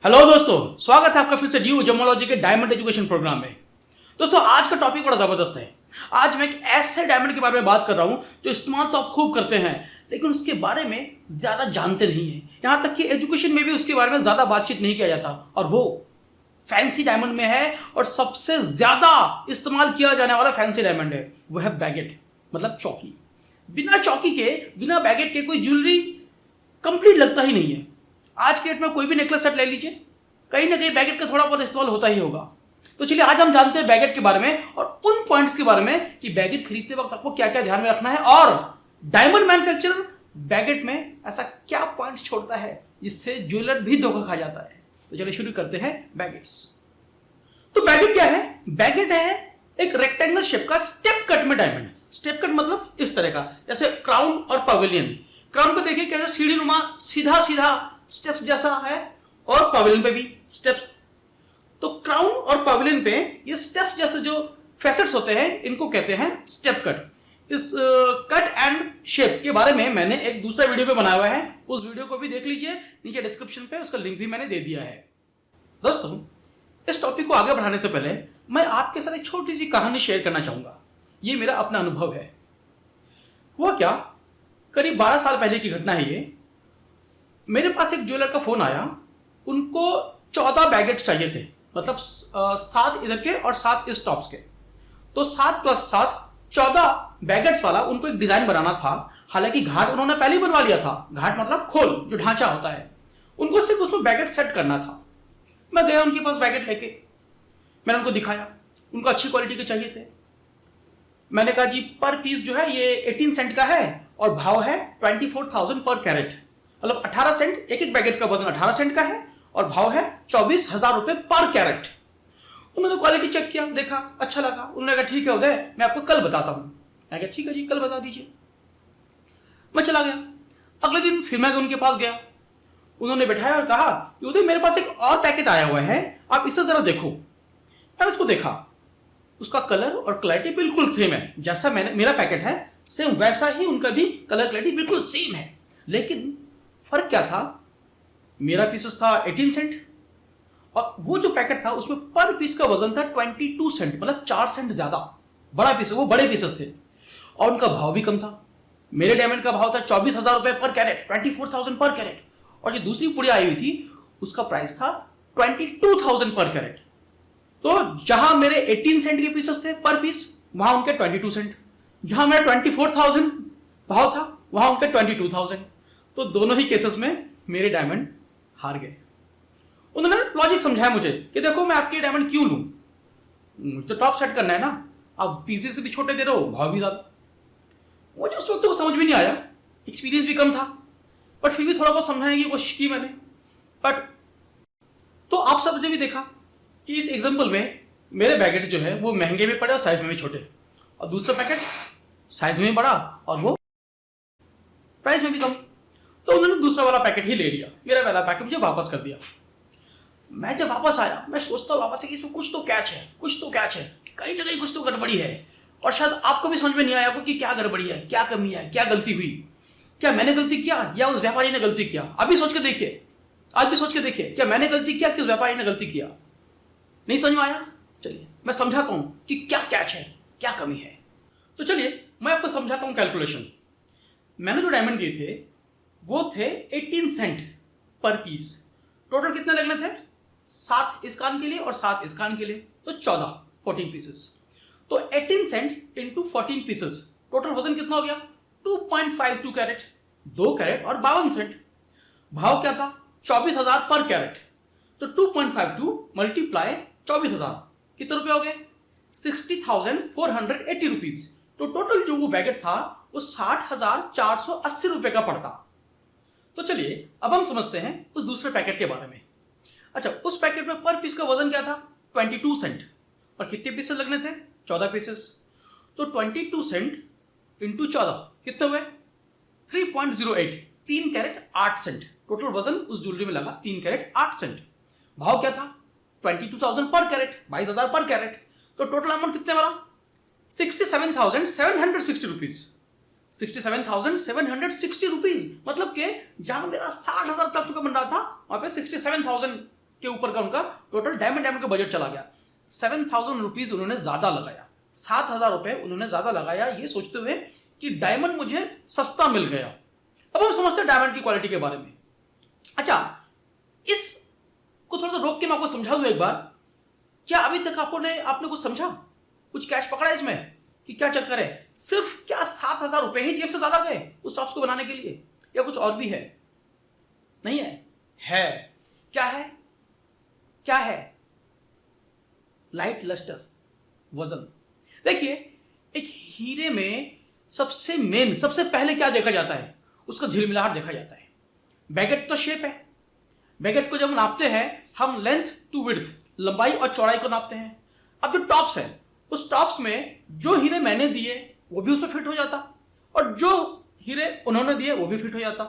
Hello दोस्तों, स्वागत है आपका फिर से ड्यू जमोलॉजी के डायमंड एजुकेशन प्रोग्राम में। दोस्तों, आज का टॉपिक बड़ा ज़बरदस्त है। आज मैं एक ऐसे डायमंड के बारे में बात कर रहा हूं जो इस्तेमाल तो आप खूब करते हैं, लेकिन उसके बारे में ज़्यादा जानते नहीं हैं। यहाँ तक कि एजुकेशन में भी उसके बारे में ज़्यादा बातचीत नहीं किया जाता, और वो फैंसी डायमंड में है और सबसे ज़्यादा इस्तेमाल किया जाने वाला फैंसी डायमंड है। वो है बैगेट, मतलब चौकी। बिना चौकी के, बिना बैगेट के कोई ज्वेलरी कंप्लीट लगता ही नहीं है। आज के डेट में कोई भी नेकलेस सेट ले लीजिए, कहीं ना कहीं बैगेट का थोड़ा बहुत इस्तेमाल होता ही होगा। तो चलिए आज हम जानते हैं बैगेट के बारे में और उन पॉइंट्स के बारे में कि बैगेट खरीदते वक्त आपको क्या क्या ध्यान में रखना है, और डायमंड मैन्युफैक्चरर बैगेट में ऐसा क्या पॉइंट्स छोड़ता है जिससे ज्वेलर भी धोखा खा जाता है। तो चलिए शुरू करते हैं बैगेट्स। तो बैगेट क्या है? बैगेट है एक रेक्टेंगल शेप का स्टेप कट में डायमंड। स्टेप कट मतलब इस तरह का, जैसे क्राउन और पवेलियन। क्राउन पे देखिए कैसे सीढ़ी नुमा सीधा सीधा स्टेप्स जैसा है, और पवेलियन पे भी स्टेप्स। तो क्राउन और पवेलियन पे ये स्टेप्स जैसे जो फैसेट्स होते हैं, इनको कहते हैं स्टेप कट। इस कट एंड शेप के बारे में मैंने एक दूसरा वीडियो पे बनाया हुआ है, उस वीडियो को भी देख लीजिए, नीचे डिस्क्रिप्शन पे उसका लिंक भी मैंने दे दिया है। दोस्तों, इस टॉपिक को आगे बढ़ाने से पहले मैं आपके साथ एक छोटी सी कहानी शेयर करना चाहूंगा। ये मेरा अपना अनुभव है। हुआ क्या, करीब 12 साल पहले की घटना है ये। मेरे पास एक ज्वेलर का फोन आया। उनको 14 बैगेट्स चाहिए थे, मतलब 7 इधर के और 7 इस टॉप्स के। तो 7 + 7 14 बैगेट्स वाला उनको एक डिजाइन बनाना था। हालांकि घाट उन्होंने पहले ही बनवा लिया था। घाट मतलब खोल, जो ढांचा होता है। उनको सिर्फ उसमें बैगेट सेट करना था। मैं गया उनके पास बैगेट लेके, मैंने उनको दिखाया। उनको अच्छी क्वालिटी के चाहिए थे। मैंने कहा जी पर पीस जो है ये 18 सेंट का है और भाव है 24,000 पर कैरेट, मतलब 18 सेंट। एक बैगेट का वजन 18 सेंट का है और भाव है 24,000 रुपए पर कैरेट। उन्होंने क्वालिटी चेक किया, देखा, अच्छा लगा। उन्होंने कहा ठीक है उदय, मैं आपको कल बताता हूं। मैं कहा ठीक है जी, कल बता दीजिए। मैं चला गया। अगले दिन फिर मैं उनके पास गया। उन्होंने बैठाया और कहा कि उदय मेरे पास एक और पैकेट आया हुआ है, आप इसे जरा देखो। मैंने उसको देखा। उसका कलर और क्लैरिटी बिल्कुल सेम है, जैसा मेरा पैकेट है सेम वैसा ही उनका भी कलर क्लैरिटी बिल्कुल सेम है। लेकिन फर्क क्या था, मेरा पीसेस था 18 सेंट और वो जो पैकेट था उसमें पर पीस का वजन था 22 सेंट, मतलब 4 सेंट ज्यादा बड़ा पीस। वो बड़े पीसेस थे और उनका भाव भी कम था। मेरे डायमंड का भाव था 24,000 रुपए पर कैरेट, 24,000 पर कैरेट। और जो दूसरी पुड़िया आई हुई थी उसका प्राइस था 22,000 पर कैरेट। तो जहां मेरे 18 सेंट के पीसेस थे पर पीस, वहां उनके 22 सेंट। जहां मेरा 24,000 भाव था, वहां उनके 22,000। तो दोनों ही केसेस में मेरे डायमंड हार गए। उन्होंने लॉजिक समझाया मुझे कि देखो मैं आपके डायमंड क्यों लूं, तो टॉप सेट करना है ना, आप पीसेस भी छोटे दे रहे हो, भाव भी ज्यादा। मुझे उस वक्त तो समझ भी नहीं आया, एक्सपीरियंस भी कम था, बट फिर भी थोड़ा बहुत समझाने की कोशिश की मैंने। बट तो आप सबने भी देखा कि इस एग्जाम्पल में मेरे बैगेट जो है वो महंगे भी पड़े और साइज में भी छोटे, और दूसरा पैकेट साइज में भी बड़ा और वो प्राइस में भी कम। तो उन्होंने दूसरा वाला पैकेट ही ले लिया, मेरा पहला पैकेट मुझे वापस कर दिया। मैं जब वापस आया, मैं सोचता वापस कि इसमें कुछ तो कैच है, कुछ तो कैच है, कहीं ना कहीं कुछ तो गड़बड़ी है। और शायद आपको भी समझ में नहीं आया कि क्या गड़बड़ी है, क्या कमी है, क्या गलती हुई, क्या मैंने गलती किया या उस व्यापारी ने गलती किया। अभी सोच के देखिए, आज भी सोच के देखिए, क्या मैंने गलती किया कि उस व्यापारी ने गलती किया। नहीं समझ में आया? चलिए मैं समझाता हूं कि क्या कैच है, क्या कमी है। तो चलिए मैं आपको समझाता हूं कैलकुलेशन। मैंने जो डायमंड दिए थे वो थे 18 सेंट पर पीस। टोटल कितने लगने थे? 7 इस कान के लिए और 7 इस कान के लिए, तो 14 पीसेस। तो 18 सेंट इंटू 14 पीसेस, टोटल वजन कितना हो गया? 2.52 कैरेट, 2 कैरेट और 52 सेंट। भाव क्या था? 24,000 पर कैरेट। तो 2.52 मल्टीप्लाई 24,000 कितने रुपए हो गए? 60,480 रुपीज। तो टोटल जो वो बैगेट था वो 60,480 रुपए का पड़ता। तो चलिए अब हम समझते हैं उस दूसरे पैकेट के बारे में। अच्छा, उस पैकेट में पर पीस का वजन क्या था? 22 सेंट। और कितने पीसेस लगने थे? 14 पीसेस। तो 22 सेंट इंटू 14 कितने हुए? 3.08, 3 कैरेट 8 सेंट। टोटल वजन उस ज्वेलरी में लगा 3 कैरेट 8 सेंट। भाव क्या था? 22,000 पर कैरेट, 22,000 पर कैरेट। तो टोटल अमाउंट कितने बना? 67,760 रुपीज। 67,760 रुपीज, मतलब कि जहां मेरा 60,000 प्लस रुपए बन रहा था वहां पे 67,000 के ऊपर का उनका टोटल डायमंड का बजट चला गया। 7,000 रुपीज उन्होंने ज्यादा लगाया, 7,000 रुपए उन्होंने ज्यादा लगाया, ये सोचते हुए कि डायमंड मुझे सस्ता मिल गया। अब हम समझते हैं डायमंड की क्वालिटी के बारे में। अच्छा, इसको थोड़ा सा रोक के मैं आपको समझा दूं एक बार। क्या अभी तक आपने कुछ समझा, कुछ कैश पकड़ा इसमें कि क्या चक्कर है? सिर्फ क्या 7,000 रुपए ही जेब से ज्यादा गए उस टॉप्स को बनाने के लिए, या कुछ और भी है? नहीं है। क्या है? लाइट लस्टर, वजन। देखिए, एक हीरे में सबसे पहले क्या देखा जाता है? उसका झिलमिलाहट देखा जाता है। बैगेट तो शेप है, बैगेट को जब नापते हैं हम लेंथ टू विड्थ, लंबाई और चौड़ाई को नापते हैं। अब जो टॉप्स है, उस टॉप्स में जो हीरे मैंने दिए वो भी उसमें फिट हो जाता, और जो हीरे उन्होंने दिए वो भी फिट हो जाता,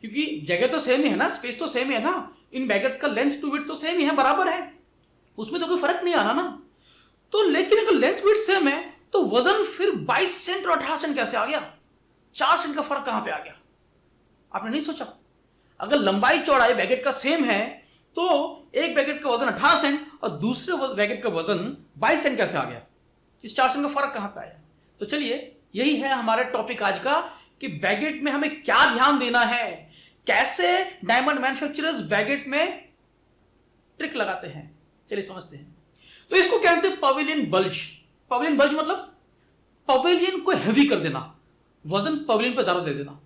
क्योंकि जगह तो सेम ही है ना, स्पेस तो सेम ही है ना, इन बैगेट्स का लेंथ टू विड्थ तो सेम ही है, बराबर है, उसमें तो कोई फर्क नहीं आना ना। तो लेकिन अगर लेंथ विड्थ सेम है तो वजन फिर 22 सेंट और 18 सेंट कैसे आ गया? 4 सेंट का फर्क कहां पे आ गया? आपने नहीं सोचा? अगर लंबाई चौड़ाई बैगेट का सेम है तो एक बैगेट का वजन 18 सेंट और दूसरे बैगेट का वजन 22 सेंट कैसे आ गया? इस 4 सेंट का फर्क कहां पे आया? तो चलिए, यही है हमारा टॉपिक आज का कि बैगेट में हमें क्या ध्यान देना है, कैसे डायमंड मैन्युफैक्चरर्स बैगेट में ट्रिक लगाते हैं। चलिए समझते हैं। तो इसको कहते हैं पवेलियन बल्ज। पवेलियन बल्ज मतलब पवेलियन को हैवी कर देना, वजन पवेलियन पर ज्यादा दे देना।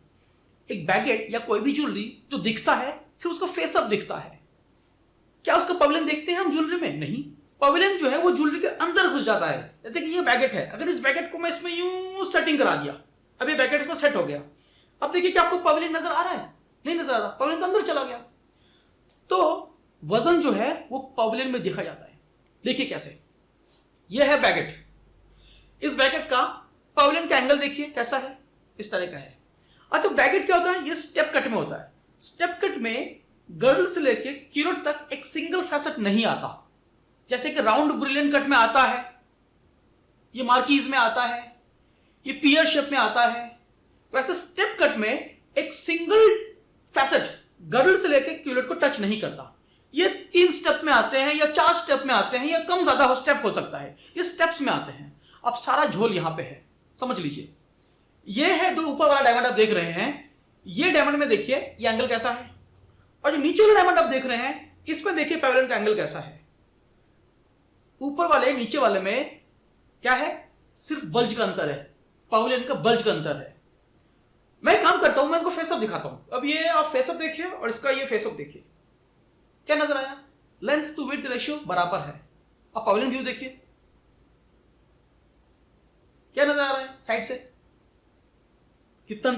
एक बैगेट या कोई भी ज्वेलरी जो दिखता है सिर्फ उसका फेस अप दिखता है, क्या उसका पवेलियन देखते हैं हम ज्वेलरी में? नहीं। पवेलियन जो है वो ज्वेलरी के अंदर घुस जाता है। जैसे कि ये बैगेट है, अगर इस बैगेट को मैं इसमें यूं सेटिंग करा दिया, अब ये बैगेट इसमें सेट हो गया, अब देखिए क्या आपको पवेलियन नजर आ रहा है? नहीं नजर आ रहा, पवेलियन तो अंदर चला गया। तो वजन जो है वो पवेलियन में दिखा जाता है। देखिए कैसे, ये है बैगेट, इस बैगेट का पवेलियन का एंगल देखिए कैसा है, इस तरह का है। अच्छा, बैगेट क्या होता है? ये स्टेप कट में होता है। स्टेप कट में गर्ल से लेके क्यूरेट तक एक सिंगल फैसेट नहीं आता, जैसे कि राउंड ब्रिलियंट कट में आता है, ये मार्कीज में आता है, ये पियर शेप में आता है। वैसे स्टेप कट में एक सिंगल फैसेट गर्ल से लेके क्यूरेट को टच नहीं करता। ये 3 स्टेप में आते हैं या 4 स्टेप में आते हैं, या कम ज्यादा हो स्टेप हो सकता है, ये स्टेप्स में आते हैं। अब सारा झोल यहां पे है, समझ लीजिए। ये है जो ऊपर वाला डायमंड आप देख रहे हैं, ये डायमंड में देखिए ये एंगल कैसा है, और जो नीचे वाला डायमंड आप देख रहे हैं इसमें देखिए पवेलियन का एंगल कैसा है। ऊपर वाले नीचे वाले में क्या है? सिर्फ बल्ज का अंतर है, पवेलियन का बल्ज का अंतर है। मैं काम करता हूं, मैं इनको फेसअप दिखाता हूं। अब ये आप फेसअप देखिए और इसका ये फेसअप देखिए, क्या नजर आया? लेंथ टू विड्थ रेशियो बराबर है। अब पवेलियन व्यू देखिए, क्या नजर आ रहा है? साइड से कितना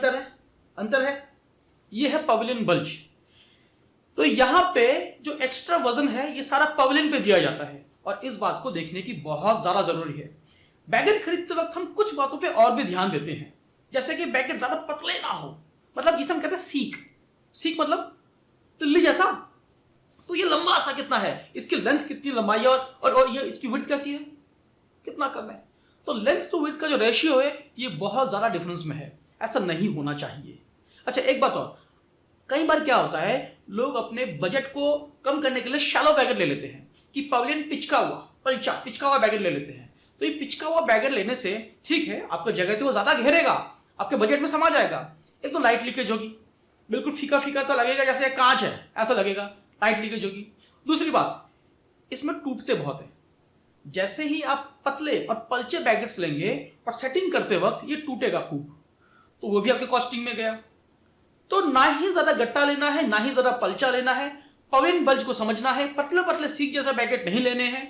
अंतर है। ये है पवेलियन बल्ज। तो यहां पे जो एक्स्ट्रा वजन है ये सारा पवेलियन पे दिया जाता है, और इस बात को देखने की बहुत ज्यादा जरूरी है। बैगेट खरीदते वक्त हम कुछ बातों पे और भी ध्यान देते हैं, जैसे कि बैगेट ज्यादा पतले ना हो, मतलब जिसे हम कहते हैं सीक मतलब तिल्ली जैसा। तो ये लंबा सा कितना है, इसकी लेंथ कितनी लंबाई है, और ये इसकी विड्थ कैसी है, कितना कम है। तो लेंथ टू विड्थ का जो रेशियो है ये बहुत ज्यादा डिफरेंस में है, ऐसा नहीं होना चाहिए। अच्छा, एक बात और, कई बार क्या होता है, लोग अपने बजट को कम करने के लिए शैलो बैगेट ले लेते हैं कि पवेलियन पिचका हुआ बैगेट ले लेते हैं। तो ये पिचका हुआ बैगेट लेने से ठीक है, आपका जगह तो वो ज्यादा घेरेगा, आपके बजट में समा जाएगा। एक तो लाइट लीकेज होगी, बिल्कुल फीका फीका सा लगेगा, जैसे कांच है ऐसा लगेगा, लाइट लीकेज होगी। दूसरी बात, इसमें टूटते बहुत है। जैसे ही आप पतले और पलचे बैगेट्स लेंगे और सेटिंग करते वक्त ये टूटेगा खूब, तो वो भी आपके कॉस्टिंग में गया। तो ना ही ज्यादा गट्टा लेना है, ना ही ज्यादा पलचा लेना है, पवेलियन बल्ज को समझना है। पतले पतले सीक जैसा बैगेट नहीं लेने हैं,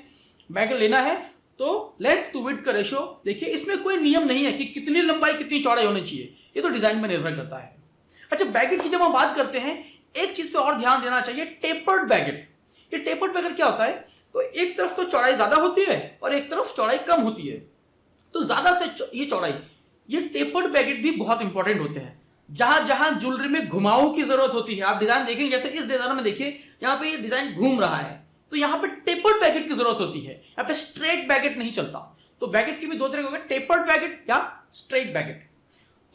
बैगेट लेना है तो लेंथ टू विड्थ का रेशियो देखिए। इसमें कोई नियम नहीं है कि कितनी लंबाई कितनी चौड़ाई होनी चाहिए, ये तो डिजाइन में निर्भर करता है। अच्छा, बैगेट की जब हम बात करते हैं एक चीज पे और ध्यान देना चाहिए, टेपर्ड बैगेट। ये टेपर्ड बैगेट क्या होता है? तो एक तरफ तो चौड़ाई ज्यादा होती है और एक तरफ चौड़ाई कम होती है। तो ज्यादा से ये चौड़ाई, ये टेपर्ड बैगेट भी बहुत इंपॉर्टेंट होते हैं। जहां जहां ज्वेलरी में घुमावों की जरूरत होती है, आप डिजाइन देखेंगे, जैसे इस डिजाइन में देखिए यहां पे ये डिजाइन घूम रहा है, तो यहां पे टेपर्ड बैगेट की जरूरत होती है। यहां पे स्ट्रेट बैगेट नहीं चलता। तो बैगेट की भी 2 तरह के, टेपर्ड बैगेट या स्ट्रेट बैगेट।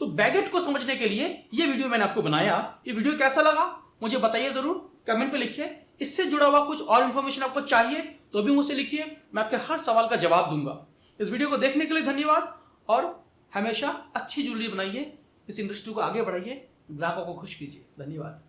तो बैगेट को समझने के लिए ये वीडियो मैंने आपको बनाया। ये वीडियो कैसा लगा मुझे बताइए जरूर कमेंट पे लिखिए। इससे जुड़ा हुआ कुछ और इन्फॉर्मेशन आपको चाहिए तो भी मुझसे लिखिए, मैं आपके हर सवाल का जवाब दूंगा। इस वीडियो को देखने के लिए धन्यवाद और हमेशा अच्छी ज्वेलरी बनाइए, इस इंडस्ट्री को आगे बढ़ाइए, ग्राहकों को खुश कीजिए। धन्यवाद।